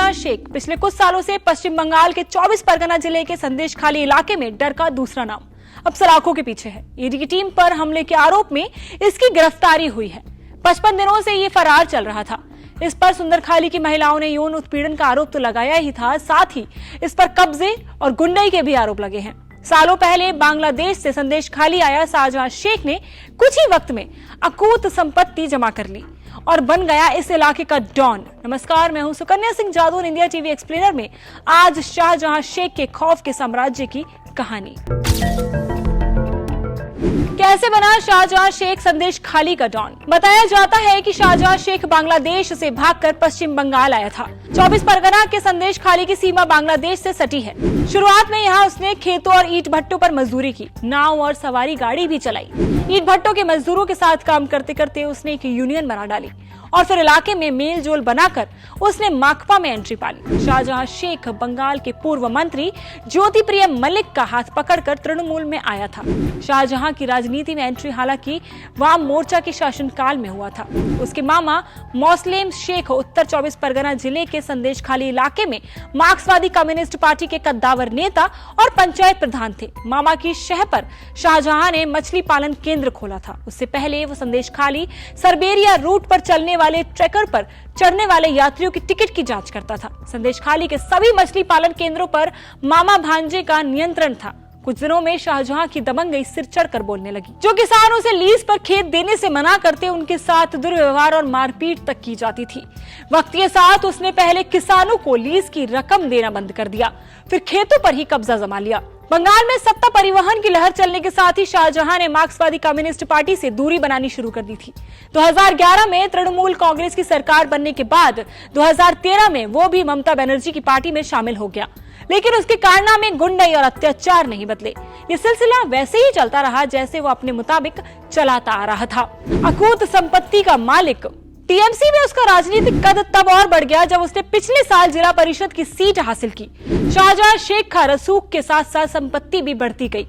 शाहजहां शेख पिछले कुछ सालों से पश्चिम बंगाल के 24 परगना जिले के संदेशखाली इलाके में डर का दूसरा नाम अब सलाखों के पीछे है। ईडी की टीम पर हमले के आरोप में इसकी गिरफ्तारी हुई है। 55 दिनों से ये फरार चल रहा था। इस पर सुंदरखाली की महिलाओं ने यौन उत्पीड़न का आरोप तो लगाया ही था, साथ ही इस पर कब्जे और गुंडई के भी आरोप लगे हैं। सालों पहले बांग्लादेश से संदेशखाली आया शाहजहां शेख ने कुछ ही वक्त में अकूत संपत्ति जमा कर ली और बन गया इस इलाके का डॉन। नमस्कार, मैं हूं सुकन्या सिंह जादू। इंडिया टीवी एक्सप्लेनर में आज शाहजहां शेख के खौफ के साम्राज्य की कहानी। कैसे बना शाहजहां शेख संदेशखाली का डॉन? बताया जाता है कि शाहजहां शेख बांग्लादेश से भागकर पश्चिम बंगाल आया था। 24 परगना के संदेशखाली की सीमा बांग्लादेश से सटी है। शुरुआत में यहाँ उसने खेतों और ईंट भट्टों पर मजदूरी की, नाव और सवारी गाड़ी भी चलाई। ईंट भट्टों के मजदूरों के साथ काम करते करते उसने एक यूनियन बना डाली और फिर इलाके में मेल जोल बनाकर उसने माकपा में एंट्री पा ली। शाहजहां शेख बंगाल के पूर्व मंत्री ज्योतिप्रिय मलिक का हाथ पकड़कर तृणमूल में आया था। शाहजहां की राजनीति में एंट्री हालांकि वाम मोर्चा के शासनकाल में हुआ था। उसके मामा मोस्लेम शेख उत्तर 24 परगना जिले के संदेशखाली इलाके में मार्क्सवादी कम्युनिस्ट पार्टी के कद्दावर नेता और पंचायत प्रधान थे। मामा की शह पर शाहजहां ने मछली पालन केंद्र खोला था। उससे पहले वो संदेशखाली सरबेरिया रूट पर चलने वाले ट्रैकर पर चढ़ने वाले यात्रियों की टिकट की जांच करता था। संदेशखाली के सभी मछली पालन केंद्रों पर मामा भांजे का नियंत्रण था। कुछ दिनों में शाहजहां की दबंगई सिर चढ़कर बोलने लगी। जो किसान उसे लीज पर खेत देने से मना करते, उनके साथ दुर्व्यवहार और मारपीट तक की जाती थी। वक्त के साथ उसने पहले किसानों को लीज की रकम देना बंद कर दिया, फिर खेतों पर ही कब्जा जमा लिया। बंगाल में सत्ता परिवहन की लहर चलने के साथ ही शाहजहां ने मार्क्सवादी कम्युनिस्ट पार्टी से दूरी बनानी शुरू कर दी थी। 2011 में तृणमूल कांग्रेस की सरकार बनने के बाद 2013 में वो भी ममता बनर्जी की पार्टी में शामिल हो गया, लेकिन उसके कारनामे, गुंडई और अत्याचार नहीं बदले। ये सिलसिला वैसे ही चलता रहा जैसे वो अपने मुताबिक चलाता आ रहा था। अकूत संपत्ति का मालिक टीएमसी में उसका राजनीतिक कद तब और बढ़ गया जब उसने पिछले साल जिला परिषद की सीट हासिल की। शाहजहां शेख का रसूख के साथ साथ संपत्ति भी बढ़ती गई।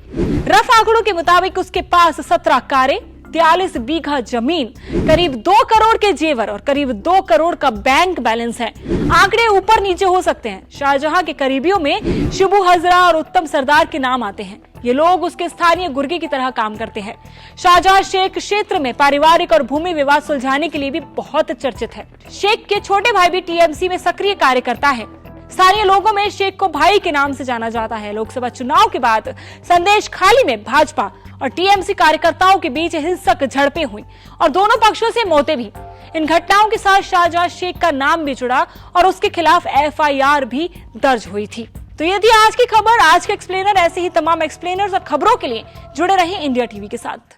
रफ आंकड़ों के मुताबिक उसके पास 17 कारें, 43 बीघा जमीन, करीब 2 करोड़ के जेवर और करीब 2 करोड़ का बैंक बैलेंस है। आंकड़े ऊपर नीचे हो सकते हैं। शाहजहां के करीबियों में शिबू हजरा और उत्तम सरदार के नाम आते हैं। ये लोग उसके स्थानीय गुर्गे की तरह काम करते हैं। शाहजहां शेख क्षेत्र में पारिवारिक और भूमि विवाद सुलझाने के लिए भी बहुत चर्चित है। शेख के छोटे भाई भी टीएमसी में सक्रिय कार्यकर्ता है। स्थानीय लोगों में शेख को भाई के नाम से जाना जाता है। लोकसभा चुनाव के बाद संदेशखाली में भाजपा और टीएमसी कार्यकर्ताओं के बीच हिंसक झड़पें हुई और दोनों पक्षों से मौतें भी। इन घटनाओं के साथ शाहजहां शेख का नाम भी जुड़ा और उसके खिलाफ एफआईआर भी दर्ज हुई थी। तो ये थी आज की खबर, आज के एक्सप्लेनर। ऐसे ही तमाम एक्सप्लेनर्स और खबरों के लिए जुड़े रहें इंडिया टीवी के साथ।